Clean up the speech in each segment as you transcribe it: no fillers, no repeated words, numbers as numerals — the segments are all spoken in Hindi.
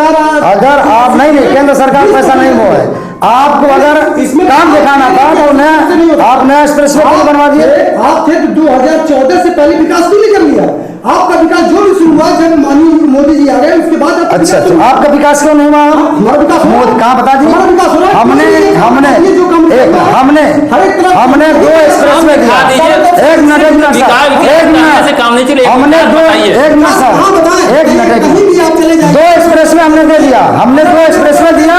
सरकार अगर आप नहीं केंद्र सरकार पैसा नहीं वो है, आपको अगर इसमें काम दिखाना था तो नया आप नया एक्सप्रेस वे बनवा दिए। आप थे तो 2014 से पहले विकास क्यों नहीं कर लिया? आपका विकास जो भी शुरू हुआ जब माननीय मोदी जी आ गए उसके बाद अच्छा, तो आपका विकास क्यों नहीं हुआ? हमारा विकास कहाँ बता दीजिए। हमने 2 एक्सप्रेस वे दिया। एक मिनट हमने 2 एक्सप्रेस वे हमने दे दिया। हमने 2 एक्सप्रेस वे दिया।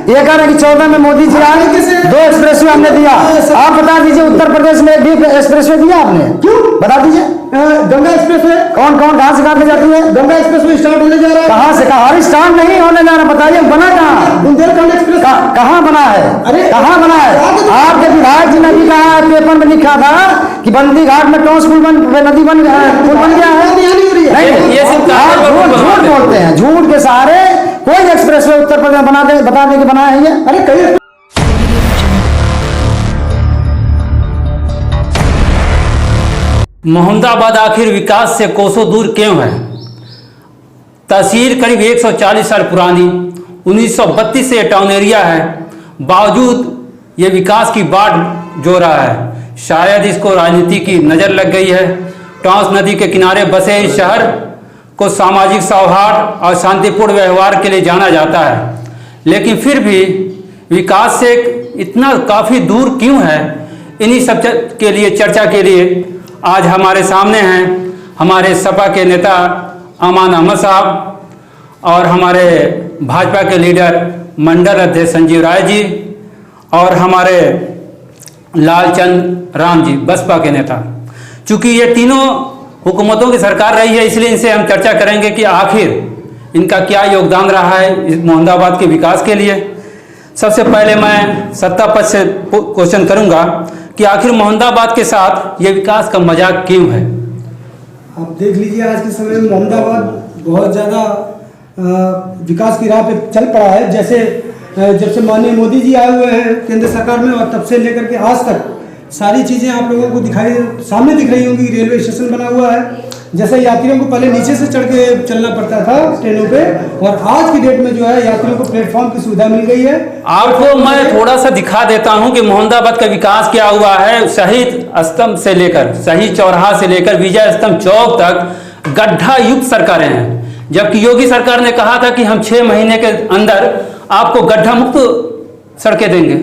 ये कह रहे कि 14 में मोदी जी आए, 2 एक्सप्रेस वे हमने दिया। आप बता दीजिए उत्तर प्रदेश में भी एक्सप्रेस वे दिया आपने? क्यों बता दीजिए। गंगा एक्सप्रेस वे कौन कहाँ से कहाँ जाती है? गंगा एक्सप्रेस वे स्टार्ट होने जा रहा है। कहाँ से? हर स्टार्ट नहीं होने जा रहा, बताइए बना कहाँ? बुंदेलखंड एक्सप्रेस कहाँ बना है? अरे कहाँ बना है? आपके विधायक जी ने भी कहा, पेपर में लिखा था कि बंदी घाट में टॉस पुल नदी पुल बन गया है। नहीं, ये सब झूठ बोलते हैं। झूठ के सहारे कोई एक्सप्रेस वे उत्तर प्रदेश बता दे कि बना है ये। अरे कई मोहम्मदाबाद आखिर विकास से कोसों दूर क्यों है? तहसील करीब 140 साल पुरानी 1932 से टाउन एरिया है, बावजूद ये विकास की बाढ़ जो रहा है। शायद इसको राजनीति की नज़र लग गई है। टॉस नदी के किनारे बसे इस शहर को सामाजिक सौहार्द और शांतिपूर्ण व्यवहार के लिए जाना जाता है, लेकिन फिर भी विकास से इतना काफ़ी दूर क्यों है? इन्हीं सब के लिए चर्चा के लिए आज हमारे सामने हैं हमारे सपा के नेता अमान अहमद साहब और हमारे भाजपा के लीडर मंडल अध्यक्ष संजीव राय जी और हमारे लालचंद राम जी बसपा के नेता। चूँकि ये तीनों हुकूमतों की सरकार रही है, इसलिए इनसे हम चर्चा करेंगे कि आखिर इनका क्या योगदान रहा है इस मोहम्मदाबाद के विकास के लिए। सबसे पहले मैं सत्ता पक्ष से क्वेश्चन करूंगा कि आखिर मोहम्मदाबाद के साथ ये विकास का मजाक क्यों है? आप देख लीजिए आज के समय में मोहम्मदाबाद बहुत ज़्यादा विकास की राह पे चल पड़ा है। जैसे जब से माननीय मोदी जी आए हुए हैं केंद्र सरकार में और तब से लेकर के आज तक सारी चीज़ें आप लोगों को सामने दिख रही होंगी। रेलवे स्टेशन बना हुआ है, जैसे यात्रियों को पहले नीचे से चढ़ के चलना पड़ता था ट्रेनों पे, और आज की डेट में जो है यात्रियों को प्लेटफॉर्म की सुविधा मिल गई है। आपको मैं थोड़ा सा दिखा देता हूं कि मोहम्मदाबाद का विकास क्या हुआ है। शहीद स्तंभ से लेकर शहीद चौराहा से लेकर विजय स्तंभ चौक तक गड्ढा युक्त सरकारें हैं, जबकि योगी सरकार ने कहा था कि हम 6 महीने के अंदर आपको गड्ढा मुक्त सड़कें देंगे।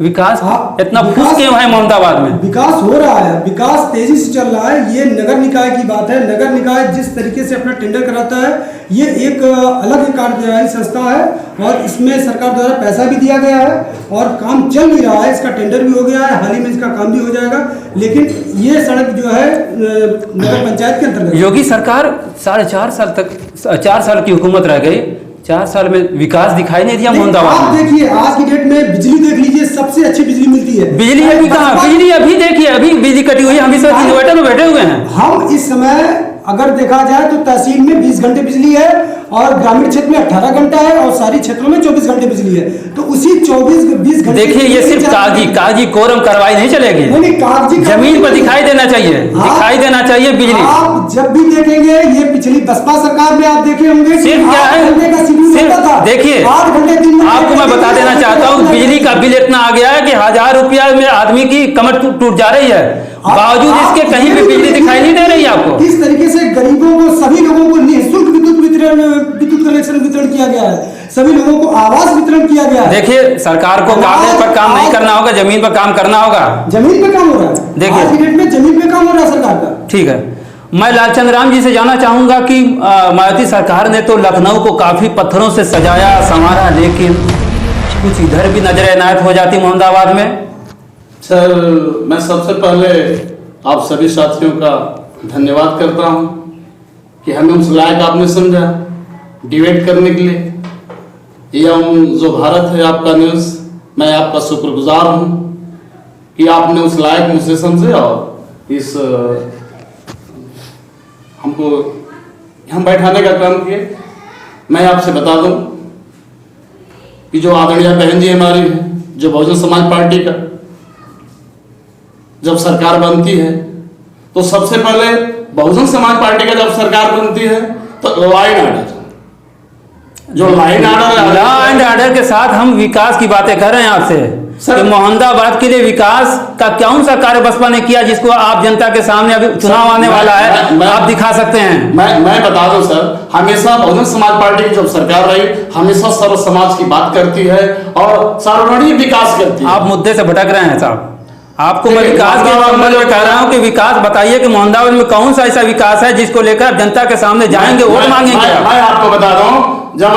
विकास इतना खुश क्यों है मोहम्मदाबाद में? विकास हो रहा है, विकास तेजी से चल रहा है। ये नगर निकाय की बात है। नगर निकाय जिस तरीके से अपना टेंडर कराता है, ये एक अलग कार्यदायी संस्था है और इसमें सरकार द्वारा पैसा भी दिया गया है और काम चल भी रहा है। इसका टेंडर भी हो गया है, हाल ही में इसका काम भी हो जाएगा। लेकिन ये सड़क जो है नगर पंचायत के अंतर्गत, योगी सरकार 4 साल की हुकूमत रह गई, 4 साल में विकास दिखाई नहीं दिया मोहम्मदाबाद में। आप देखिए आज की डेट में बिजली देख लीजिए, सबसे अच्छी बिजली मिलती है। बिजली अभी कहाँ? बिजली अभी देखिए, अभी बिजली कटी हुई है। हम इस वक्त इन्वर्टर में बैठे हुए हैं। हम इस समय अगर देखा जाए तो तहसील में 20 घंटे बिजली है और ग्रामीण क्षेत्र में 18 घंटा है और शहरी क्षेत्रों में 24 घंटे बिजली है। तो उसी 24-20 घंटे देखिए, ये सिर्फ कागजी कोरम कार्रवाई नहीं चलेगी। नहीं, कागजी जमीन पर दिखाई देना चाहिए, दिखाई देना चाहिए बिजली। आप जब भी देखेंगे, ये पिछली बसपा सरकार में आप देखे होंगे, सिर्फ क्या है, देखिए आपको मैं बता देना चाहता हूँ, बिजली का बिल इतना आ गया है कि 1000 रुपया में आदमी की कमर टूट जा रही है, बावजूद इसके कहीं भी बिजली दिखाई नहीं दे रही है आपको। किस तरीके से गरीबों को, सभी लोगों को निःशुल्क विद्युत कनेक्शन वितरण किया गया है, सभी लोगों को आवास वितरण किया गया है। देखिए, सरकार को कागज पर काम नहीं करना होगा, जमीन पर काम करना होगा। जमीन पे काम हो रहा है, देखिए आज की डेट में जमीन पे काम हो रहा है सरकार का। ठीक है, मैं लालचंद राम जी से जानना चाहूंगा कि मायावती सरकार ने तो लखनऊ को काफी पत्थरों से सजाया संवारा, लेकिन कुछ इधर भी नजर इनायत हो जाती मोहम्मदाबाद में। सर, मैं सबसे पहले आप सभी साथियों का धन्यवाद करता हूं कि हमें उस लायक आपने समझा डिबेट करने के लिए। एवं जो भारत है आपका न्यूज़, मैं आपका शुक्रगुजार हूं कि आपने उस लायक मुझसे समझे और इस हमको हम बैठाने का काम किए। मैं आपसे बता दूं कि जो आदरणीय बहन जी हमारी है, जो बहुजन समाज पार्टी का जब सरकार बनती है तो सबसे पहले बहुजन समाज पार्टी का जब सरकार बनती है तो लॉ एंड ऑर्डर, जो line order law and order के साथ हम विकास की बातें कर रहे हैं आपसे सर, कि मोहम्मदाबाद के लिए विकास का कौन सा कार्य बसपा ने किया जिसको आप जनता के सामने अभी चुनाव आने वाला है आप दिखा सकते हैं। मैं बता दूं सर, हमेशा बहुजन समाज पार्टी की जब सरकार रही हमेशा सर्व समाज की बात करती है और सर्वरणीय विकास करती है। आप मुद्दे से भटक रहे हैं साहब। आपको मैं देखिए, विकास के मोहम्मदाबाद संबंध में में कह रहा हूं कि विकास बताइए कि मोहम्मदाबाद में कौन सा ऐसा विकास है जिसको लेकर जनता के सामने जाएंगे वोट मांगेंगे। मैं आपको बता रहा हूं, जब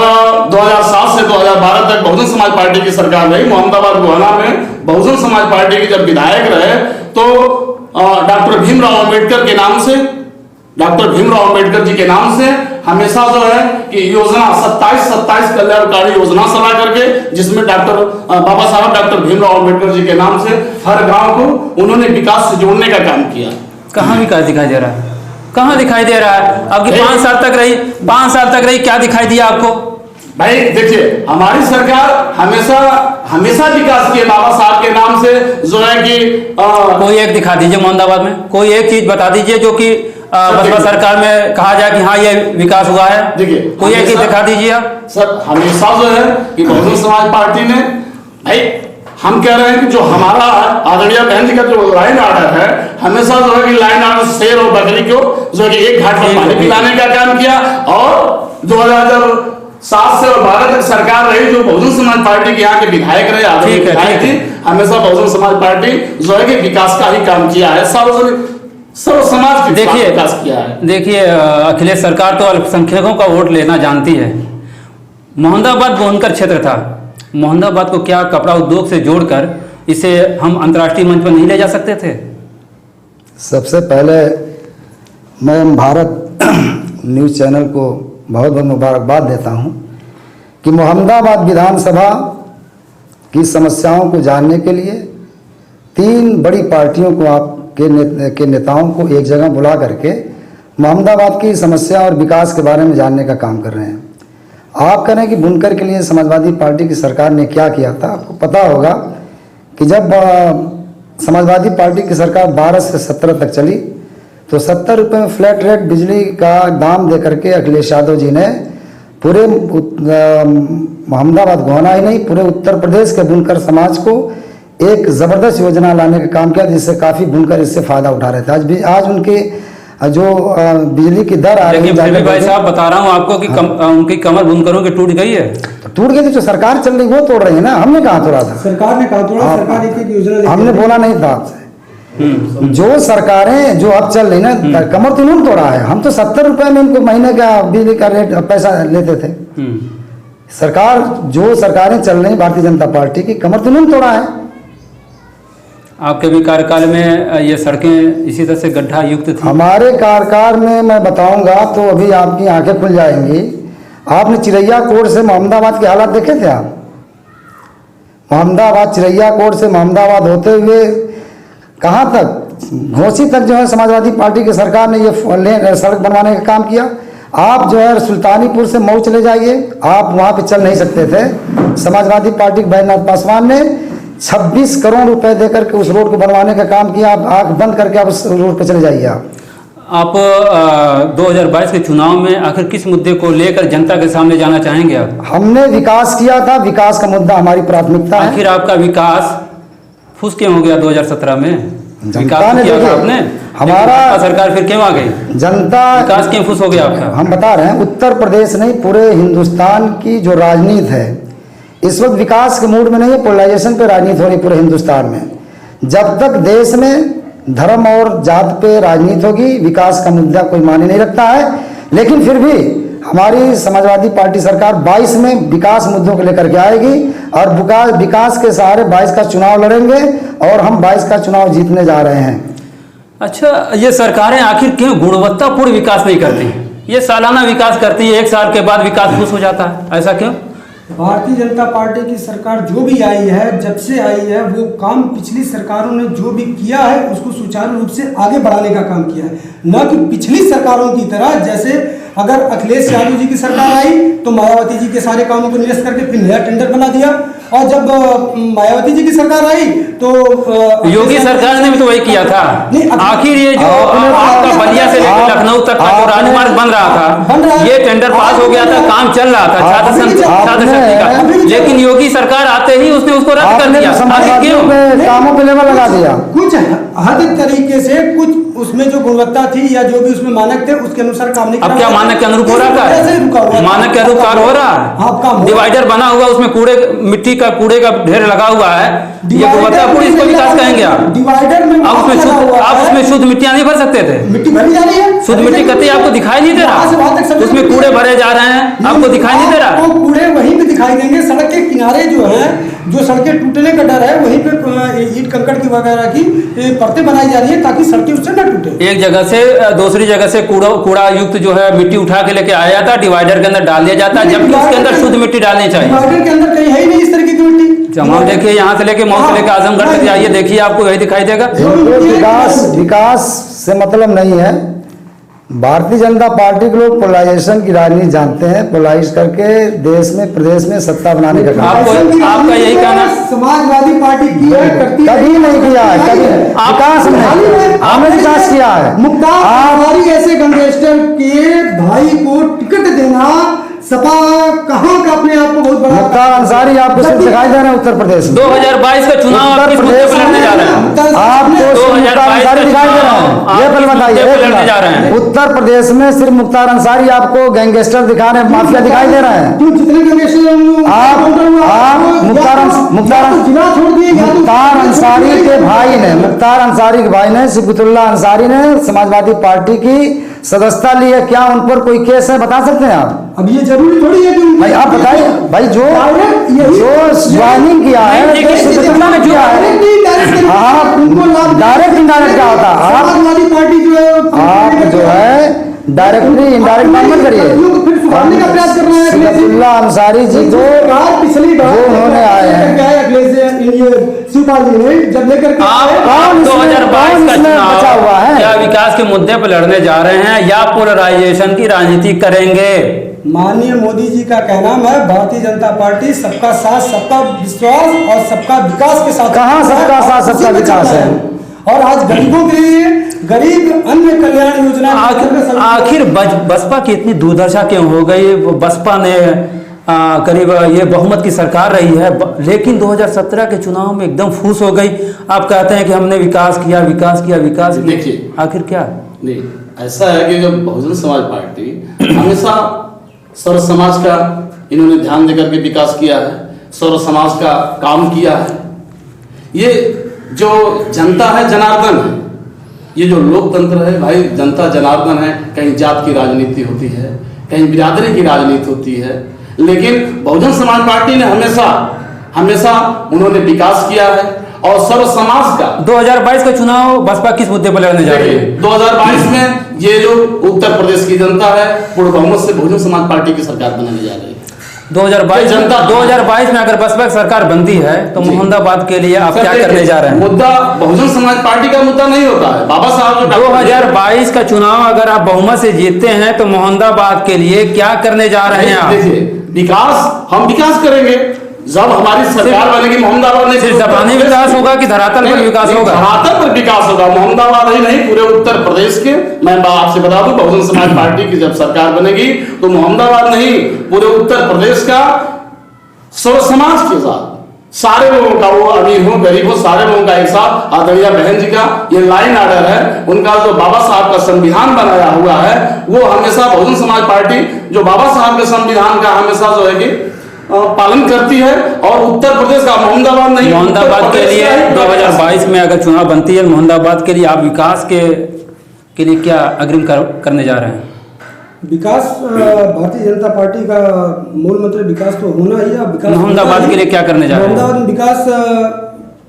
2007 से 2012 तक बहुजन समाज पार्टी की सरकार रही, मोहम्मदाबाद गोहाना में बहुजन समाज पार्टी के जब विधायक रहे तो डॉक्टर भीमराव अंबेडकर के नाम से, डॉक्टर भीमराव अंबेडकर जी के नाम से हमेशा जो है कि योजना 27 कल्याणकारी योजना चला करके, जिसमें डॉक्टर बाबा साहब डॉक्टर भीमराव अंबेडकर जी के नाम से हर गांव को उन्होंने विकास से जोड़ने का काम किया। कहाँ विकास दिखाई दे रहा है? कहाँ दिखाई दे रहा है? आपकी 5 साल तक रही, 5 साल तक रही, क्या दिखाई दिया आपको? भाई देखिए, हमारी सरकार हमेशा विकास किए बाबा साहब के नाम से, जो है कि कोई एक दिखा दीजिए मोहम्मदाबाद में, कोई एक चीज बता दीजिए जो कि बसपा सरकार में कहा जाए कि हाँ ये विकास हुआ है। देखिए, कोई एक चीज दिखा दीजिए आप। सर हमेशा जो है कि बहुजन समाज पार्टी ने, भाई हम कह रहे हैं कि जो हमारा आदरणीय बहन जी का जो लाइन आर्डर है, हमेशा जो है कि लाइन आर्डर शेर और बकरी को जो है कि एक घाट पर पानी पिलाने का काम किया। और 2007 से और 12 तक सरकार रही, जो बहुजन समाज पार्टी के यहाँ के विधायक रहे, आदरणीय विधायक थी, हमेशा बहुजन समाज पार्टी जो है कि विकास का ही काम किया है, सर्व समाज के विकास किया है। देखिए अखिलेश सरकार तो अल्पसंख्यकों का वोट लेना जानती है। मोहम्मदाबाद बुनकर क्षेत्र था, मोहम्मदाबाद को क्या कपड़ा उद्योग से जोड़कर इसे हम अंतर्राष्ट्रीय मंच पर नहीं ले जा सकते थे? सबसे पहले मैं भारत न्यूज़ चैनल को बहुत बहुत मुबारकबाद देता हूं कि मोहम्मदाबाद विधानसभा की समस्याओं को जानने के लिए 3 बड़ी पार्टियों को के नेताओं को एक जगह बुला करके मोहम्मदाबाद की समस्या और विकास के बारे में जानने का काम कर रहे हैं। आप कह रहे हैं कि बुनकर के लिए समाजवादी पार्टी की सरकार ने क्या किया था। आपको पता होगा कि जब समाजवादी पार्टी की सरकार 12 से 17 तक चली तो 70 रुपये में फ्लैट रेट बिजली का दाम दे करके अखिलेश यादव जी ने पूरे मोहम्मदाबाद गोहाना ही नहीं पूरे उत्तर प्रदेश के बुनकर समाज को एक ज़बरदस्त योजना लाने का काम किया, जिससे काफ़ी बुनकर इससे फ़ायदा उठा रहे थे। आज उनके जो बिजली की दर आ रही है, भाई साहब बता रहा हूँ आपको कि उनकी कमर बुनकरों की टूट गई है। टूट गई थी, जो सरकार चल रही वो तोड़ रही है ना, हमने कहाँ तोड़ा था? सरकार ने कहा तोड़ा, सरकार एक योजना हमने बोला नहीं था आपसे। जो सरकारें जो अब चल रही ना, कमर तो उन्होंने तोड़ा है। हम तो 70 रुपए में इनको महीने का बिजली का रेट पैसा लेते थे। सरकार जो सरकारें चल रही भारतीय जनता पार्टी की, कमर तो उन्होंने तोड़ा है। आपके भी कार्यकाल में ये सड़कें इसी तरह से गड्ढा युक्त थी? हमारे कार्यकाल में मैं बताऊंगा तो अभी आपकी आंखें खुल जाएंगी। आपने चिरैया कोट से मोहम्मदाबाद के हालात देखे थे? आप मोहम्मदाबाद चिरैया कोट से मोहम्मदाबाद होते हुए कहाँ तक, घोसी तक जो है समाजवादी पार्टी की सरकार ने ये सड़क बनवाने का काम किया। आप जो है सुल्तानीपुर से मऊ चले जाइए, आप वहाँ पे चल नहीं सकते थे। समाजवादी पार्टी के बैजनाथ पासवान ने 26 करोड़ रुपए देकर के उस रोड को बनवाने का काम किया। आप आंख बंद करके आप उस रोड पे चले जाइए। आप 2022 के चुनाव में आखिर किस मुद्दे को लेकर जनता के सामने जाना चाहेंगे आप? हमने विकास किया था, विकास का मुद्दा हमारी प्राथमिकता है। आखिर आपका विकास फुस क्यों हो गया 2017 में? जनता ने किया था आपने, हमारा सरकार फिर क्यों आ गई? जनता विकास क्यों फुस हो गया आपका? हम बता रहे हैं, उत्तर प्रदेश नहीं पूरे हिंदुस्तान की जो राजनीति है इस वक्त विकास के मूड में नहीं है, पोलराइजेशन पे राजनीति हो रही पूरे हिंदुस्तान में। जब तक देश में धर्म और जात पे राजनीति होगी, विकास का मुद्दा कोई मायने नहीं रखता है। लेकिन फिर भी हमारी समाजवादी पार्टी सरकार 22 में विकास मुद्दों को लेकर के आएगी और विकास के सहारे 22 का चुनाव लड़ेंगे और हम 22 का चुनाव जीतने जा रहे हैं। अच्छा, ये सरकारें आखिर क्यों गुणवत्तापूर्ण विकास नहीं करती? ये सालाना विकास करती है, 1 साल के बाद विकास फुस हो जाता है, ऐसा क्यों? भारतीय जनता पार्टी की सरकार जो भी आई है, जब से आई है, वो काम पिछली सरकारों ने जो भी किया है उसको सुचारू रूप से आगे बढ़ाने का काम किया है। न कि पिछली सरकारों की तरह जैसे अगर अखिलेश यादव जी की सरकार आई तो मायावती जी के सारे कामों को निरस्त करके फिर नया टेंडर बना दिया, और जब मायावती जी की सरकार आई तो योगी सरकार ने भी तो वही किया था। आखिर ये जो आपका बलिया से लेकर लखनऊ तक का जो राजमार्ग बन रहा था, ये टेंडर पास हो गया था, काम चल रहा था छात्र शक्ति का, लेकिन योगी सरकार आते ही उसने उसको रद्द कर दिया। आखिर क्यों? कामों पे लेवल लगा दिया। कुछ हद तरीके से कुछ उसमें जो गुणवत्ता थी या जो भी उसमें मानक थे उसके अनुसार काम नहीं। अब क्या मानक के अनुरूप हो रहा था? मानक के अनुरूप कार्य हो रहा है। डिवाइडर बना हुआ, उसमें कूड़े मिट्टी का कूड़े का ढेर लगा हुआ है, ये गुणवत्तापूर्ण इसको विकास कहेंगे आप? डिवाइडर में आप उसमें शुद्ध मिट्टियां नहीं भर सकते थे? मिट्टी भरी जा रही है, शुद्ध मिट्टी कतई आपको दिखाई नहीं दे रहा, उसमें कूड़े भरे जा रहे हैं, आपको दिखाई नहीं दे रहा। वो कूड़े वहीं पे दिखाई देंगे, सड़क के किनारे जो है, जो सड़कें टूटने का डर है, वहीं पे ईंट कंकड़ की वगैरह की परतें बनाई जा रही है ताकि सड़कें उससे न टूटे। एक जगह से दूसरी जगह से कूड़ा युक्त जो है मिट्टी उठा के लेके आया जाता, डिवाइडर के अंदर डाल दिया जाता है, जबकि उसके अंदर शुद्ध मिट्टी डालनी चाहिए। डिवाइडर के अंदर कहीं है ही नहीं इस तरीके की मिट्टी। हम देखिए यहाँ से लेके मऊ से लेके आजमगढ़ तक जाइए, देखिए आपको वही दिखाई देगा। विकास से मतलब नहीं है। भारतीय जनता पार्टी के लोग पोलराइजेशन की राजनीति जानते हैं, पोलराइज करके देश में प्रदेश में सत्ता बनाने का काम। आपका यही कहना? समाजवादी पार्टी की है, करती है, कभी नहीं किया है, कभी विकास नहीं, हमने विकास किया है। मुख्तार ऐसे गैंगस्टर के भाई को टिकट देना सपा कहाँ का अपने आप को बहुत बड़ा। मुख्तार अंसारी आपको सिर्फ दिखाई दे रहे हैं उत्तर प्रदेश में। 2022 का चुनाव आप किस मुद्दे पर लड़ने जा रहे हैं? आपको 2022 अंसारी दिखाई दे रहे हैं, ये पहले बताइए। उत्तर प्रदेश में सिर्फ मुख्तार अंसारी आपको गैंगस्टर दिखा रहे हैं, माफिया दिखाई दे रहे हैं। जितने गैंगस्टर आप मुख्तार अंसारी के भाई ने, मुख्तार अंसारी के भाई ने, सिबुतुल्ला अंसारी ने समाजवादी पार्टी की सदस्यता ली है, क्या उन पर कोई केस है? बता सकते हैं आप? अब ये जरूरी थोड़ी है कि भाई आप बताइए भाई, जो ज्वाइनिंग किया है, सिबुतुल्ला ने किया है, आप डायरेक्ट इनडायरेक्ट क्या होता है? समाजवादी पार्टी जो है, आप जो है डायरेक्टली इनडायरेक्ट काम मत करिए। सिबुतुल्ला अंसारी जी को पिछली बार उन्होंने आए हैं, शिवपाल जी ने जब लेकर आप 2022 का चुनाव बचा हुआ है, क्या विकास के मुद्दे पर लड़ने जा रहे हैं या पोलराइजेशन की राजनीति करेंगे? माननीय मोदी जी का कहना है भारतीय जनता पार्टी सबका साथ, सबका विश्वास और सबका विकास के साथ। कहाँ सबका साथ सबका विकास है? और आज गरीबों के लिए गरीब अन्य कल्याण योजना आखिर बसपा की इतनी दुर्दशा क्यों हो गई? बसपा ने करीब ये बहुमत की सरकार रही है, लेकिन 2017 के चुनाव में एकदम फूस हो गई। आप कहते हैं कि हमने विकास किया, विकास किया, विकास किया, देखिए आखिर क्या? नहीं, ऐसा है कि जब बहुजन समाज पार्टी हमेशा सर्व समाज का इन्होंने ध्यान देकर के विकास किया है, सर्व समाज का काम किया है। ये जो जनता है जनार्दन है, ये जो लोकतंत्र है भाई, जनता जनार्दन है। कहीं जात की राजनीति होती है, कहीं बिरादरी की राजनीति होती है, लेकिन बहुजन समाज पार्टी ने हमेशा उन्होंने विकास किया है और सर्व समाज का। 2022 का चुनाव बसपा किस मुद्दे पर लड़ने जा रही है? 2022 में ये जो उत्तर प्रदेश की जनता है पूर्ण बहुमत से बहुजन समाज पार्टी की सरकार बनाने जा रही है। 2022 में अगर बसपा की सरकार बनती है तो मोहम्मदाबाद के लिए आप क्या करने जा रहे हैं? मुद्दा बहुजन समाज पार्टी का मुद्दा नहीं होता है। बाबा साहब 2022 का चुनाव अगर आप बहुमत से जीतते हैं तो मोहम्मदाबाद के लिए क्या करने जा रहे हैं आप? देखिए, हम विकास करेंगे जब हमारी सरकार बनेगी। मोहम्मदाबाद नहीं, सिर्फ जबानी विकास होगा कि धरातल पर विकास होगा? धरातल पर विकास होगा। मोहम्मदाबाद ही नहीं, पूरे उत्तर प्रदेश के। मैं आपसे बता दूं, बहुजन समाज पार्टी की जब सरकार बनेगी तो मोहम्मदाबाद नहीं, पूरे उत्तर प्रदेश का सर्व समाज के साथ सारे लोगों का, वो अमीर हो गरीब हो, सारे लोगों का एक साथ। आदरणीय बहन जी का ये लाइन ऑर्डर है, उनका जो बाबा साहब का संविधान बनाया हुआ है, वो हमेशा बहुजन समाज पार्टी जो बाबा साहब के संविधान का हमेशा जो है कि पालन करती है। और उत्तर प्रदेश का मोहम्मदाबाद नहीं, मोहम्मदाबाद के लिए 2022 में अगर चुनाव बनती है, मोहम्मदाबाद के लिए आप विकास के लिए क्या अग्रिम करने जा रहे हैं? विकास भारतीय जनता पार्टी का मूल मंत्र विकास तो होना ही है। विकास मोहम्मदाबाद के लिए क्या करने जा रहे हैं? मोहम्मदाबाद में विकास,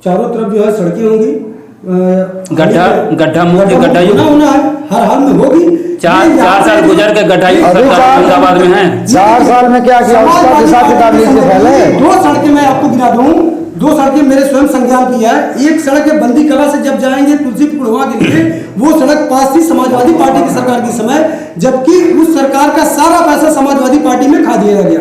चारों तरफ जो है सड़कें होंगी, गड्ढा मुक्त गड्ढा होना है, हर हाल में होगी। 4 साल गुजर के गड्ढा में है। 4 साल में क्या किया उसका हिसाब किताब लीजिए पहले। 2 सड़कें मैं आपको गिरा दूं 2 सड़कें मेरे स्वयं संज्ञान की है। एक सड़क है बंदी कला से जब जाएंगे तुलसीपुर वहाँ के लिए, वो सड़क पास थी समाजवादी पार्टी की सरकार के समय, जबकि उस सरकार का सारा पैसा समाजवादी पार्टी में खा दिया गया,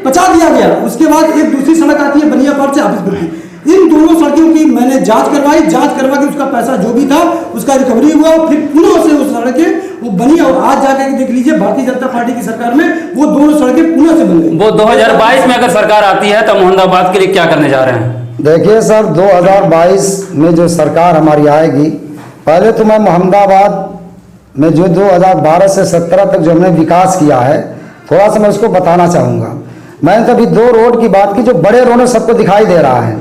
पचा दिया गया। उसके बाद एक दूसरी सड़क आती है बनियापार से हाफिजपुर की। इन दोनों सड़कों की मैंने जांच करवाई, जांच करवा के उसका पैसा जो भी था उसका रिकवरी हुआ, फिर पुनः से उस सड़कें वो बनी और आज जाकर देख लीजिए भारतीय जनता पार्टी की सरकार में वो दोनों सड़कें पुनः से बन गई। वो 2022 में अगर सरकार आती है तो मोहम्मदाबाद के लिए क्या करने जा रहे हैं? देखिए सर, 2022 में जो सरकार हमारी आएगी, पहले तो मैं मोहम्मदाबाद में जो 2012 से 17 तक जो हमने विकास किया है, थोड़ा सा मैं उसको बताना चाहूँगा। मैंने तो अभी 2 रोड की बात की, जो बड़े रोड सबको दिखाई दे रहा है।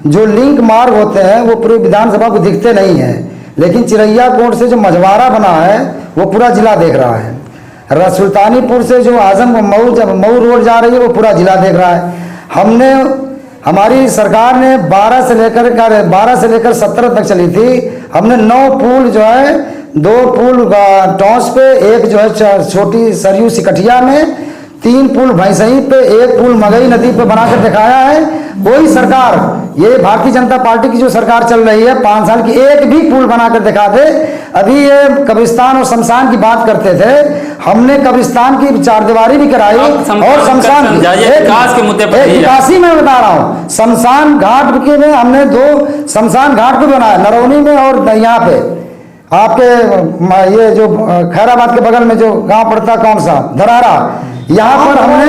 जो लिंक मार्ग होते हैं वो पूरी विधानसभा को दिखते नहीं हैं, लेकिन चिरैया कोट से जो मझवारा बना है वो पूरा जिला देख रहा है। सुल्तानीपुर से जो आजम मऊ रोड जा रही है वो पूरा जिला देख रहा है। हमारी सरकार ने 12 से लेकर 17 तक चली थी। हमने 9 पुल जो है, 2 पुल टॉस पे, एक जो है छोटी सरयू सिकटिया में, 3 पुल भैंसई पे, 1 पुल मगई नदी पे बनाकर दिखाया है। कोई सरकार, ये भारतीय जनता पार्टी की जो सरकार चल रही है 5 साल की, एक भी पुल बनाकर दिखा दे। अभी ये कब्रिस्तान और शमशान की बात करते थे, हमने कब्रिस्तान की 4 दीवारी भी कराई और शमशान विकास के मुद्दे पर विकासी में बता रहा हूँ। शमशान घाट के में हमने 2 शमशान घाट को बनाया, नरौनी में और यहाँ पे आपके ये जो खैराबाद के बगल में जो गांव पड़ता कौन सा, धरारा, यहाँ पर हमने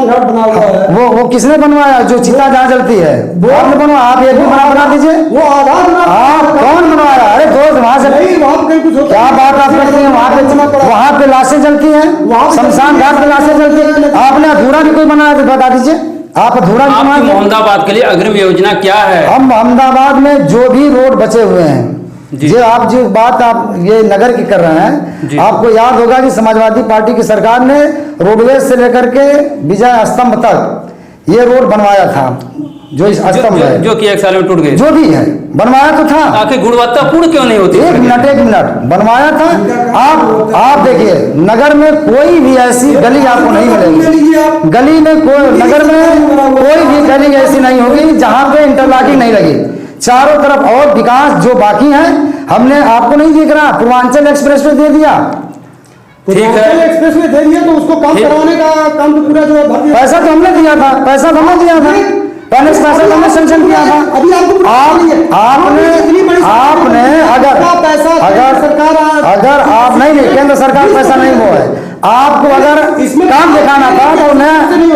घाट बना हुआ है। वो किसने बनवाया? जो चिता जहाँ जलती है वो आपने बनवाया। आप एक भी बना दीजिए। वो आधार आप कौन बनवाया? अरे दोस्त वहाँ से क्या बात आप करते हैं? वहाँ पे लाशें जलती हैं, शमशान घाट पे लाशें जलती हैं। आपने अधूरा भी कोई बनाया तो बता दीजिए। आप अधूरा मोहम्मदाबाद के लिए अग्रिम योजना क्या है? हम मोहम्मदाबाद में जो भी रोड बचे हुए हैं, जो आप जो बात आप ये नगर की कर रहे हैं, आपको याद होगा कि समाजवादी पार्टी की सरकार ने रोडवेज से लेकर के विजय स्तंभ तक ये रोड बनवाया था। जो इस स्तंभ है जो कि 1 साल में टूट गए, जो भी है बनवाया तो था। आखिर गुणवत्तापूर्ण क्यों नहीं होती? एक मिनट बनवाया था। आप देखिए, नगर में कोई भी ऐसी गली आपको नहीं मिलेगी। गली में कोई, नगर में कोई भी गली ऐसी नहीं होगी जहाँ पे इंटरलॉकिंग नहीं लगी। चारों तरफ और विकास जो बाकी है, हमने आपको नहीं दिख रहा, पूर्वांचल एक्सप्रेस वे दे दिया। एक्सप्रेस वे दे दिया तो उसको काम करवाने का काम तो पूरा जो है, पैसा तो हमने दिया था, पैसा तो हमने दिया था, पहले पैसा तो हमने सैंक्शन किया था। अभी आपने अगर आप नहीं, केंद्र सरकार पैसा नहीं वो है, आपको अगर इसमें काम दिखाना था तो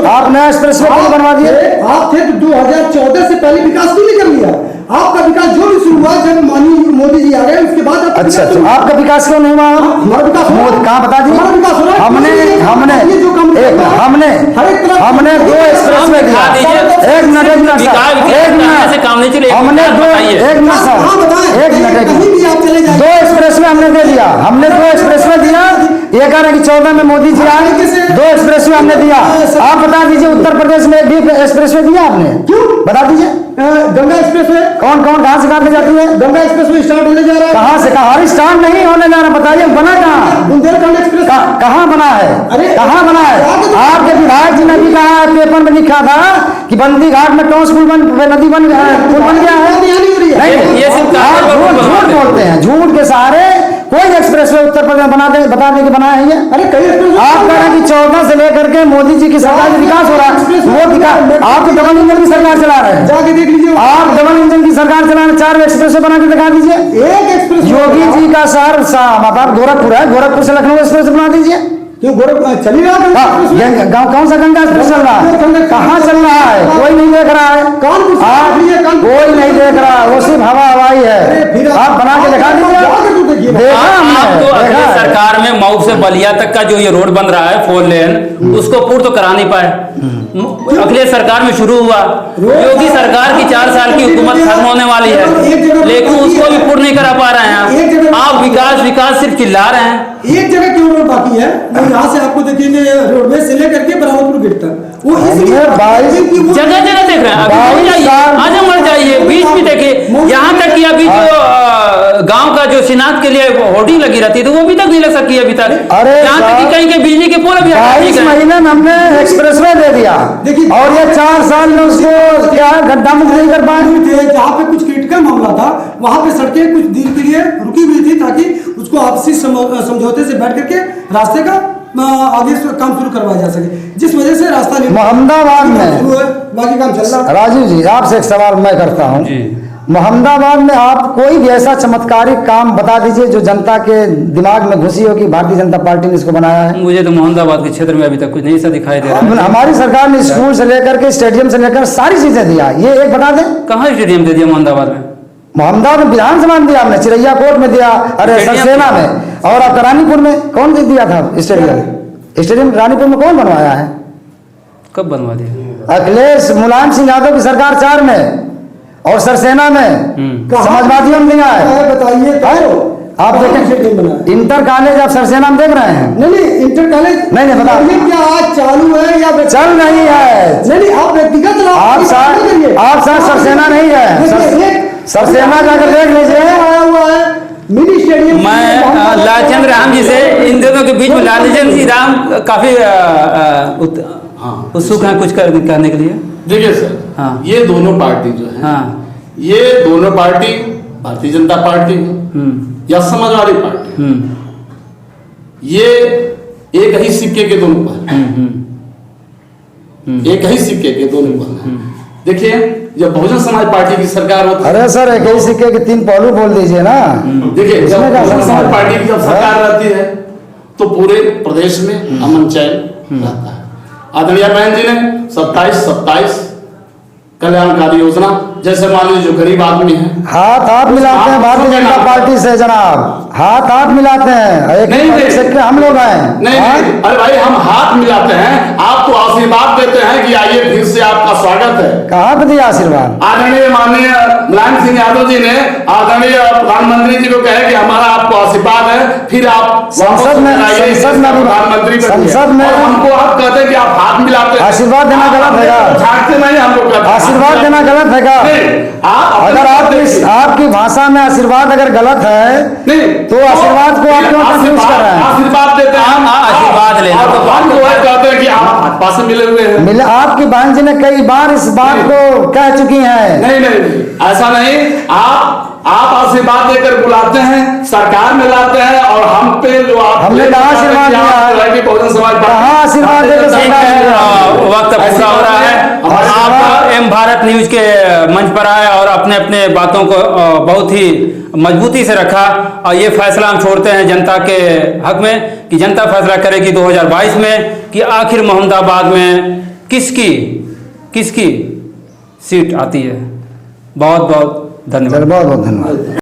आप नया एक्सप्रेस वे बनवा दिए। आप थे तो 2014 से पहले विकास क्यों नहीं कर लिया? आपका विकास जो भी शुरू हुआ जब माननीय मोदी जी आ गए उसके बाद अच्छा, आपका विकास क्यों नहीं हुआ? हमारा विकास कहाँ बता दीजिए। हमने 2 एक्सप्रेस वे दिया। एक मिनट सर, 2 एक्सप्रेस वे हमने दे दिया। हमने 2 एक्सप्रेस वे दिया। ये कह रहे कि 14 में मोदी जी आए, 2 एक्सप्रेस वे हमने दिया। आप बता दीजिए, उत्तर प्रदेश में भी एक्सप्रेस वे दिया आपने? क्यों बता दीजिए। गंगा एक्सप्रेस वे कौन कहाँ से कहाँ जाती है? गंगा एक्सप्रेस वे स्टार्ट होने जा रहा है। कहाँ से कहाँ? स्टार्ट नहीं होने जा रहा, बताइए बना कहाँ? बुंदेलखंड एक्सप्रेस कहाँ बना है? अरे कहाँ बना है? आपके विधायक जी ने भी कहा है, पेपर में लिखा था कि बंदी घाट में टॉस पुल नदी पुल बन गया है। नहीं, ये सिर्फ झूठ बोलते हैं, झूठ के सहारे कोई एक्सप्रेस वे उत्तर प्रदेश बता दे कि बनाया है ये। अरे कई आप कह रहे हैं कि 14 से लेकर के मोदी जी की सरकार में विकास हो रहा है। वो विकास आप तो डबल इंजन की सरकार चला रहे हैं, जाके देख लीजिए। आप डबल इंजन की सरकार चला रहे, 4 एक्सप्रेस वे बना के दिखा दीजिए। एक एक्सप्रेस योगी जी का शहर मतलब गोरखपुर है, गोरखपुर से लखनऊ एक्सप्रेस बना दीजिए। क्यों गोरखपुर चल रहा है? गाँव कौन सा गंगा एक्सप्रेस चल रहा है? कहाँ चल रहा है? कोई नहीं देख रहा है। कोई नहीं देख रहा, वो सिर्फ हवाई है। आप बना के दिखा दीजिए। आप तो अगली सरकार में मऊ से बलिया तक का जो ये रोड बन रहा है 4 लेन, उसको पूर्ण तो करा नहीं पाए। अगले सरकार में शुरू हुआ, योगी सरकार की 4 साल की हुकूमत खत्म होने वाली है, लेकिन उसको भी पूर्ण नहीं करा पा रहे हैं। आप विकास सिर्फ चिल्ला रहे हैं। एक जगह क्यों रोड बाकी है? यहाँ से आपको देखेंगे रोडवेज से लेकर के बराबरपुर गेट तक, वो जगह जगह देख रहे हैं। आजमगढ़ जाइए, बीच भी देखिए, यहाँ तक कि अभी जो गांव का जो शिनाख्त के लिए होर्डिंग लगी रहती है तो वो अभी तक नहीं लग सकी अभी तक। अरे यहाँ तक कि कहीं बिजली के पोल अभी 22 महीने में हमने एक्सप्रेसवे दे दिया देखिए, और ये 4 साल में उसको क्या गड्ढा मुक्त नहीं कर पाए। जहाँ पे कुछ क्रिटिकल मामला था वहां पे सड़कें कुछ देर के लिए रुकी हुई थी ताकि उसको आपसी समझौते से बैठ करके रास्ते का आगे काम शुरू करवाया जा सके, जिस वजह से रास्ता मोहम्मदाबाद में बाकी काम चल रहा। राजीव जी आपसे एक सवाल मैं करता हूँ, मोहम्मदाबाद में आप कोई भी ऐसा चमत्कारिक काम बता दीजिए जो जनता के दिमाग में घुसी हो कि भारतीय जनता पार्टी ने इसको बनाया है। मुझे तो मोहम्मदाबाद के क्षेत्र में अभी तक कुछ नहीं सा दिखाई दे रहा है। हमारी सरकार ने स्कूल से लेकर के स्टेडियम से लेकर सारी चीजें दिया, ये एक बता दें। कहाँ स्टेडियम दे दिया मोहम्मदाबाद में? मोहम्मदाबाद में विधानसभा में दिया हमने, चिरैया कोट में दिया, अरे सरसेना में, और आपका रानीपुर में कौन दिया था स्टेडियम? स्टेडियम रानीपुर में कौन बनवाया है? कब बनवा दिया? अखिलेश मुलायम सिंह यादव की सरकार 4 में और सरसेना में समाजवादियों ने दिया है। बताइए आप देखें इंटर कॉलेज आप सरसेना में देख रहे हैं? नहीं इंटर कॉलेज नहीं बता क्या आज चालू है या चल रही है? नहीं आप व्यक्तिगत आप साथ सरसेना नहीं है, सरसेना जाकर देख लीजिए, आया हुआ है मिनी स्टेडियम। मैं लालचंद्र राम जी से इन दोनों के बीच में लालचंद्र जी राम काफी उत्सुक हैं कुछ करने के लिए। देखिए सर, हाँ। ये दोनों पार्टी जो है, हाँ। ये दोनों पार्टी भारतीय जनता पार्टी है या समाजवादी पार्टी, ये एक ही सिक्के के दोनों पहलू, एक ही सिक्के के दोनों पहलू। देखिए जब बहुजन समाज पार्टी की सरकार होती है, अरे सर एक ही सिक्के के 3 पहलू बोल दीजिए ना। देखिए जब बहुजन समाज पार्टी की जब सरकार रहती है तो पूरे प्रदेश में अमन चैन रहता है। आदरणीय बहन जी ने 27 कल्याणकारी योजना, जैसे मान लीजिए जो गरीब आदमी है हाथ मिलाते हैं भारतीय जनता पार्टी से जनाब, हाथ मिलाते हैं, एक सेक्टर हम लोग हैं। नहीं, अरे भाई हम हाथ मिलाते हैं, आप तो आशीर्वाद देते हैं कि आइए फिर से आपका स्वागत है। कहाँ पे दिया आशीर्वाद? आदरणीय माननीय मुलायम सिंह यादव जी ने आदरणीय प्रधानमंत्री जी को कहे कि हमारा आपको आशीर्वाद है, फिर आप संसद में प्रधानमंत्री संसद में हमको आप कहते हैं कि आप हाथ मिलाते हैं। आशीर्वाद देना गलत है, छाटते नहीं हमको, आशीर्वाद देना गलत है। अगर आपकी भाषा में आशीर्वाद अगर गलत है तो आशीर्वाद को आप क्यों कंफ्यूज कर रहे हैं? आशीर्वाद देते हैं, आशीर्वाद लेना तो हम तो कहते हैं कि आप भाजपा से मिले हुए हैं। आपकी बहन जी ने कई बार इस बात को कह चुकी हैं। नहीं ऐसा नहीं, आप आशीर्वाद देकर बुलाते हैं, सरकार में लाते हैं, और हम पे जो आप हमने कहा आशीर्वाद दिया, बहुजन समाज कहाँ आशीर्वाद देकर वक्त पूरा हो रहा है। आप एम भारत न्यूज के मंच पर आए और अपने बातों को बहुत ही मजबूती से रखा, और ये फैसला हम छोड़ते हैं जनता के हक में कि जनता फैसला करेगी 2022 में कि आखिर मोहम्मदाबाद में किसकी सीट आती है। बहुत बहुत धन्यवाद। बहुत बहुत धन्यवाद।